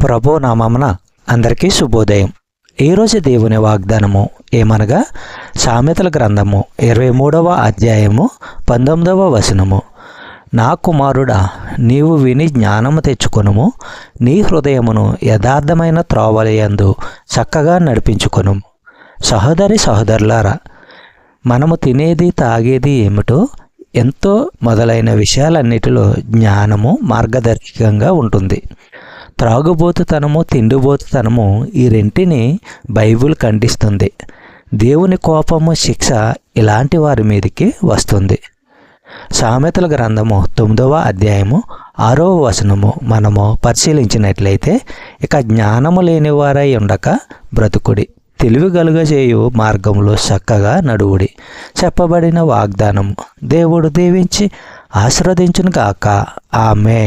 ప్రభు నామమున అందరికీ శుభోదయం. ఈరోజు దేవుని వాగ్దానము ఏమనగా సామెతల గ్రంథము 23వ అధ్యాయము 19వ వచనము. నా కుమారుడా, నీవు విని జ్ఞానము తెచ్చుకొనుము, నీ హృదయమును యథార్థమైన త్రోవలయందు చక్కగా నడిపించుకొనుము. సహోదరులారా, మనము తినేది తాగేది ఏమిటో ఎంతో మొదలైన విషయాలన్నిటిలో జ్ఞానము మార్గదర్శకంగా ఉంటుంది. త్రాగుబోతుతనము, తిండిబోతుతనము ఈ రెంటిని బైబిల్ ఖండిస్తుంది. దేవుని కోపము, శిక్ష ఇలాంటి వారి మీదకి వస్తుంది. సామెతల గ్రంథము 9వ అధ్యాయము 6వ వచనము మనము పరిశీలించినట్లయితే, ఇక జ్ఞానము లేనివారై ఉండక బ్రతుకుడి, తెలివి కలుగజేయు మార్గంలో చక్కగా నడువుడి. చెప్పబడిన వాగ్దానము దేవుడు దీవించి ఆశీర్వదించును గాక. ఆమేన్.